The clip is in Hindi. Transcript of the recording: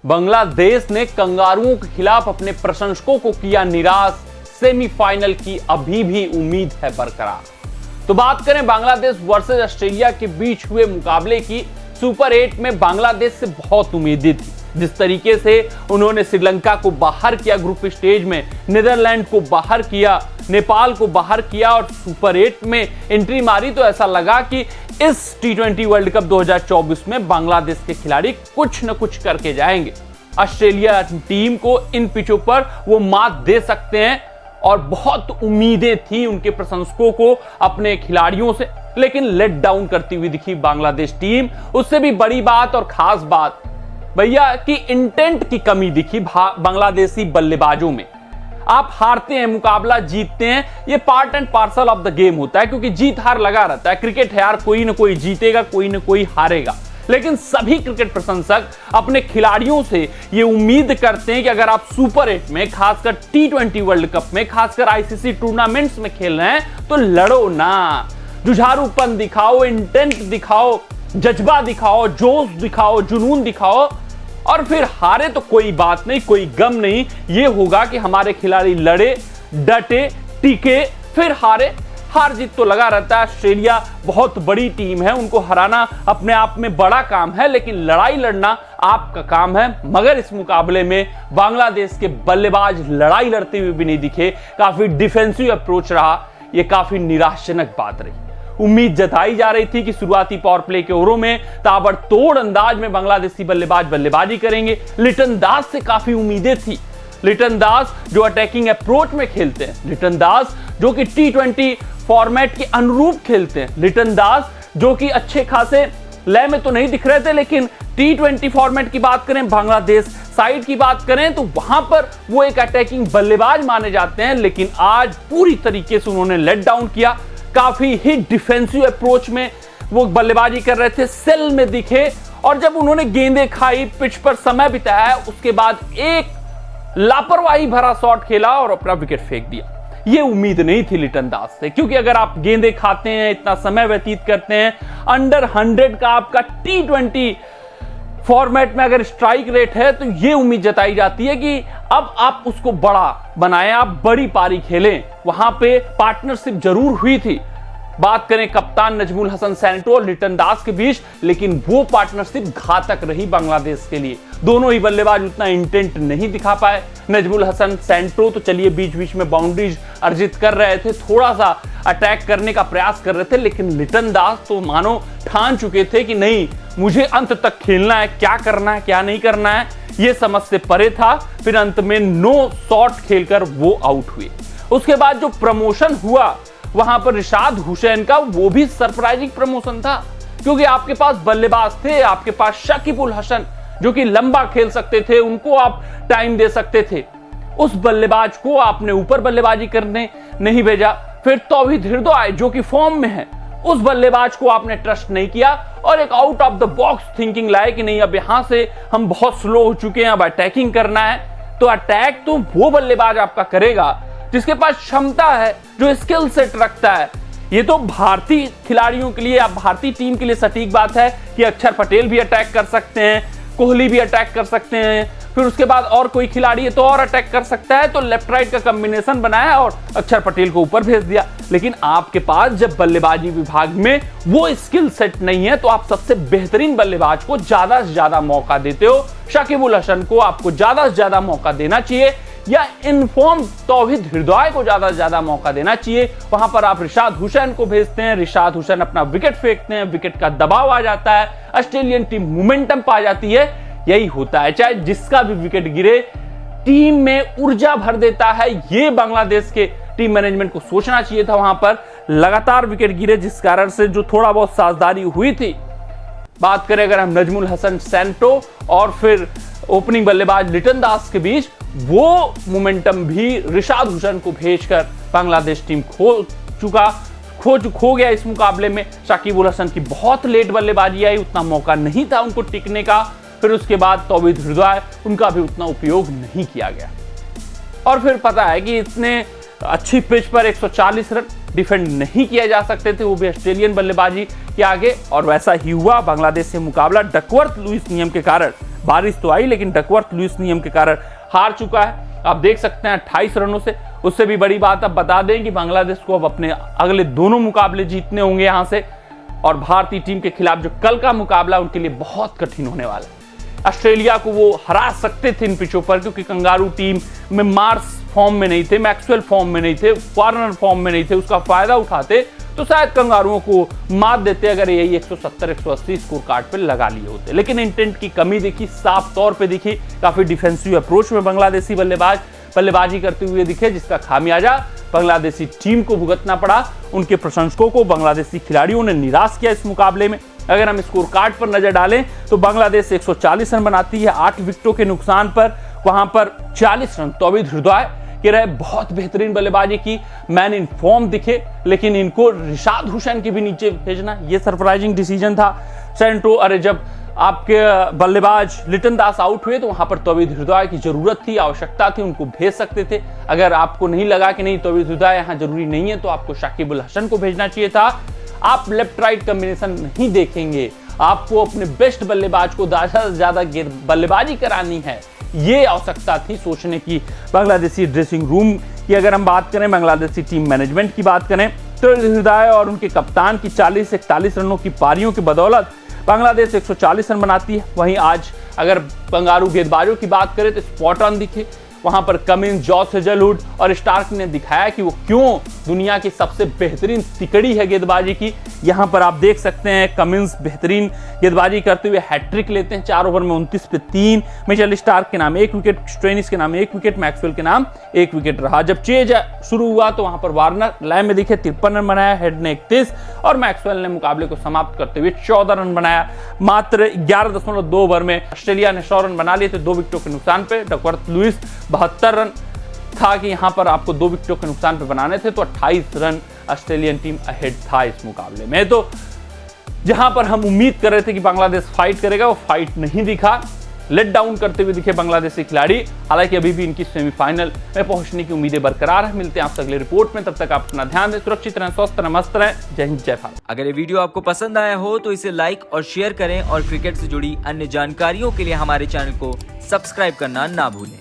बांग्लादेश ने कंगारुओं के खिलाफ अपने प्रशंसकों को किया निराश, सेमीफाइनल की अभी भी उम्मीद है बरकरार। तो बात करें बांग्लादेश वर्सेस ऑस्ट्रेलिया के बीच हुए मुकाबले की। सुपर 8 में बांग्लादेश से बहुत उम्मीदें थी। जिस तरीके से उन्होंने श्रीलंका को बाहर किया ग्रुप स्टेज में, नीदरलैंड को बाहर किया, नेपाल को बाहर किया और सुपर 8 में एंट्री मारी, तो ऐसा लगा कि इस T20 वर्ल्ड कप 2024 में बांग्लादेश के खिलाड़ी कुछ न कुछ करके जाएंगे। ऑस्ट्रेलिया टीम को इन पिचों पर वो मात दे सकते हैं और बहुत उम्मीदें थी उनके प्रशंसकों को अपने खिलाड़ियों से, लेकिन लेट डाउन करती हुई दिखी बांग्लादेश टीम। उससे भी बड़ी बात और खास बात भैया कि इंटेंट की कमी दिखी बांग्लादेशी बल्लेबाजों में। आप हारते हैं, मुकाबला जीतते हैं, ये part and parcel of the game होता है, क्योंकि जीत हार लगा रहता है। क्रिकेट है यार, कोई ना कोई जीतेगा, कोई ना कोई हारेगा। लेकिन सभी क्रिकेट प्रशंसक अपने खिलाड़ियों से ये उम्मीद करते हैं कि अगर आप सुपर 8 में, खासकर T20 वर्ल्ड कप में, खासकर ICC टूर्नामेंट्स में खेल रहे हैं तो लड़ो ना, जुझारूपन दिखाओ, इंटेंट दिखाओ, जज्बा दिखाओ, जोश दिखाओ, जुनून दिखाओ। और फिर हारे तो कोई बात नहीं, कोई गम नहीं। ये होगा कि हमारे खिलाड़ी लड़े, डटे, टिके, फिर हारे। हार जीत तो लगा रहता है। ऑस्ट्रेलिया बहुत बड़ी टीम है, उनको हराना अपने आप में बड़ा काम है, लेकिन लड़ाई लड़ना आपका काम है। मगर इस मुकाबले में बांग्लादेश के बल्लेबाज लड़ाई लड़ते हुए भी नहीं दिखे, काफी डिफेंसिव अप्रोच रहा। यह काफी निराशाजनक बात रही। उम्मीद जताई जा रही थी कि शुरुआती पावर प्ले के ओवरों में ताबड़तोड़ अंदाज में बांग्लादेशी बल्लेबाज बल्लेबाजी करेंगे। लिटन दास से काफी उम्मीदें थी। लिटन दास जो अटैकिंग अप्रोच में खेलते हैं, लिटन दास जो कि T20 फॉर्मेट के अनुरूप खेलते हैं, लिटन दास जो कि अच्छे खासे लय में तो नहीं दिख रहे थे, लेकिन T20 फॉर्मेट की बात करें, बांग्लादेश साइड की बात करें तो वहां पर वो एक अटैकिंग बल्लेबाज माने जाते हैं। लेकिन आज पूरी तरीके से उन्होंने लेट डाउन किया। काफी ही डिफेंसिव अप्रोच में वो बल्लेबाजी कर रहे थे, सेल में दिखे, और जब उन्होंने गेंदें खाई, पिच पर समय बिताया, उसके बाद एक लापरवाही भरा शॉट खेला और अपना विकेट फेंक दिया। ये उम्मीद नहीं थी लिटन दास से, क्योंकि अगर आप गेंदें खाते हैं, इतना समय व्यतीत करते हैं, अंडर 100 का आपका T20 फॉर्मेट में अगर स्ट्राइक रेट है, तो ये उम्मीद जताई जाती है कि अब आप उसको बड़ा बनाएं, आप बड़ी पारी खेलें। वहां पे पार्टनरशिप जरूर हुई थी, बात करें कप्तान नजमुल हसन सैंटो और लिटन दास के बीच, लेकिन वो पार्टनरशिप घातक रही बांग्लादेश के लिए। दोनों ही बल्लेबाज उतना इंटेंट नहीं दिखा पाए। नजमुल हसन सैंटो तो चलिए बीच बीच में बाउंड्रीज अर्जित कर रहे थे, थोड़ा सा अटैक करने का प्रयास कर रहे थे, लेकिन लिटन दास तो मानो ठान चुके थे कि नहीं, मुझे अंत तक खेलना है, क्या करना है क्या नहीं करना है ये समझ से परे था। फिर अंत में 9 शॉट खेलकर वो आउट हुए। उसके बाद जो प्रमोशन हुआ वहां पर रिशाद हुसैन का, वो भी सरप्राइजिंग प्रमोशन था, क्योंकि आपके पास बल्लेबाज थे, आपके पास शाकिब उल हसन जो कि लंबा खेल सकते थे, उनको आप टाइम दे सकते थे। उस बल्लेबाज को आपने ऊपर बल्लेबाजी करने नहीं भेजा। फिर तौहीद हृदय जो कि फॉर्म में है, उस बल्लेबाज को आपने ट्रस्ट नहीं किया और एक out of the box thinking लाए कि नहीं, अब यहां से हम बहुत स्लो हो चुके हैं, अब अटैकिंग करना है। तो अटैक तो वो बल्लेबाज आपका करेगा जिसके पास क्षमता है, जो स्किल सेट रखता है। ये तो भारतीय खिलाड़ियों के लिए, आप भारतीय टीम के लिए सटीक बात है कि अक्षर पटेल भी अटैक कर सकते हैं, कोहली भी अटैक कर सकते हैं, फिर उसके बाद और कोई खिलाड़ी है तो और अटैक कर सकता है। तो लेफ्ट राइट का कॉम्बिनेशन बनाया और अक्षर पटेल को ऊपर भेज दिया। लेकिन आपके पास जब बल्लेबाजी विभाग में वो स्किल सेट नहीं है, तो आप सबसे बेहतरीन बल्लेबाज को ज्यादा से ज्यादा मौका देते हो। शाकिब उल हसन को आपको ज्यादा से ज्यादा मौका देना चाहिए, या इनफॉर्म तौहीद हृदय को ज्यादा से ज्यादा मौका देना चाहिए। वहां पर आप रिशाद हुसैन को भेजते हैं, रिशाद हुसैन अपना विकेट फेंकते हैं, विकेट का दबाव आ जाता है, ऑस्ट्रेलियन टीम मोमेंटम पा जाती है। यही होता है, चाहे जिसका भी विकेट गिरे टीम में ऊर्जा भर देता है। ये बांग्लादेश के टीम मैनेजमेंट को सोचना चाहिए था। वहां पर लगातार विकेट गिरे, जिस कारण से जो थोड़ा बहुत साझेदारी हुई थी। बात करें अगर हम नजमुल हसन सैंटो और फिर ओपनिंग बल्लेबाज लिटन दास के बीच, वो मोमेंटम भी रिशाद हुसैन को भेजकर बांग्लादेश टीम खो गया इस मुकाबले में। शाकिब उल हसन की बहुत लेट बल्लेबाजी आई, उतना मौका नहीं था उनको टिकने का। फिर उसके बाद तौहीद हृदय, उनका भी उतना उपयोग नहीं किया गया। और फिर पता है कि इतने अच्छी पिच पर 140 रन, डिफेंड नहीं किया जा सकते थे, वो भी ऑस्ट्रेलियन बल्लेबाजी के आगे, और वैसा ही हुआ। बांग्लादेश से मुकाबला डकवर्थ लुईस नियम के कारण, बारिश तो आई लेकिन डकवर्थ लुईस नियम के कारण हार चुका है। आप देख सकते हैं 28 रनों से। उससे भी बड़ी बात अब बता दें कि बांग्लादेश को अब अपने अगले दोनों मुकाबले जीतने होंगे यहां से, और भारतीय टीम के खिलाफ जो कल का मुकाबला उनके लिए बहुत कठिन होने वाला है। ऑस्ट्रेलिया को वो हरा सकते थे इन पिचों पर, क्योंकि कंगारू टीम में मार्स फॉर्म में नहीं थे, मैक्सवेल फॉर्म में नहीं थे, वार्नर फॉर्म में नहीं थे। उसका फायदा उठाते तो शायद कंगारुओं को मात देते, अगर यही 170-180 स्कोर कार्ड पे लगा लिए होते। लेकिन इंटेंट की कमी दिखी, साफ तौर पे दिखी। काफी डिफेंसिव अप्रोच में बांग्लादेशी बल्लेबाजी करते हुए दिखे, जिसका खामियाजा बांग्लादेशी टीम को भुगतना पड़ा। उनके प्रशंसकों को बांग्लादेशी खिलाड़ियों ने निराश किया इस मुकाबले में। अगर हम स्कोर कार्ड पर नजर डालें तो बांग्लादेश 140 रन बनाती है 8 विकेटों के नुकसान पर। वहां पर 40 रन तौहीद हृदय के रहे, बहुत बेहतरीन बल्लेबाजी की, मैन इन फॉर्म दिखे, लेकिन इनको रिशाद हुसैन के भी नीचे भेजना ये सरप्राइजिंग डिसीजन था। सेंट्रो, अरे जब आपके बल्लेबाज लिटन दास आउट हुए तो वहां पर तौहीद हृदय की जरूरत थी, आवश्यकता थी, उनको भेज सकते थे। अगर आपको नहीं लगा कि नहीं तौहीद हृदय यहां जरूरी नहीं है, तो आपको शाकिब अल हसन को भेजना चाहिए था। आप लेफ्ट राइट कॉम्बिनेशन नहीं देखेंगे, आपको अपने बेस्ट बल्लेबाज को ज्यादा से ज्यादा बल्लेबाजी करानी है, ये आवश्यकता थी सोचने की। बांग्लादेशी ड्रेसिंग रूम की अगर हम बात करें, बांग्लादेशी टीम मैनेजमेंट की बात करें, तो हृदय और उनके कप्तान की 40-41 रनों की पारियों की बदौलत बांग्लादेश 140 रन बनाती है। वहीं आज अगर कंगारू गेंदबाजों की बात करें तो स्पॉट ऑन दिखे। वहां पर कमिंस, जॉस हेजलवुड और स्टार्क ने दिखाया कि वो क्यों दुनिया की सबसे बेहतरीन तिकड़ी है गेंदबाजी की। यहां पर आप देख सकते हैं कमिंस बेहतरीन गेंदबाजी करते हुए हैट्रिक लेते हैं, 4 ओवर में 29 पे 3। मिचेल स्टार्क के नाम 1 विकेट, स्टोइनिस के नाम 1 विकेट, मैक्सवेल के नाम 1 विकेट रहा। जब चेज शुरू हुआ तो वहां पर वार्नर लय में दिखे, 53 रन बनाया, हेड ने 31, और मैक्सवेल ने मुकाबले को समाप्त करते हुए 14 रन बनाया। मात्र 11.2 ओवर में ऑस्ट्रेलिया ने 100 रन बना लिए थे 2 विकेटों के नुकसान पे। डकवर्थ लुईस 72 रन था कि यहां पर आपको 2 विकेटों के नुकसान पे बनाने थे, तो 28 रन ऑस्ट्रेलियन टीम अहेड था इस मुकाबले में। तो जहां पर हम उम्मीद कर रहे थे कि बांग्लादेश फाइट करेगा, वो फाइट नहीं दिखा, लेट डाउन करते हुए दिखे बांग्लादेशी खिलाड़ी। हालांकि अभी भी इनकी सेमीफाइनल में पहुंचने की उम्मीदें बरकरार है। मिलते हैं आपसे अगले रिपोर्ट में, तब तक आप अपना ध्यान दें, सुरक्षित रहें, स्वस्थ रहें, मस्त रहें। जय हिंद, जय भारत। अगर ये वीडियो आपको पसंद आया हो तो इसे लाइक और शेयर करें, और क्रिकेट से जुड़ी अन्य जानकारियों के लिए हमारे चैनल को सब्सक्राइब करना ना भूलें।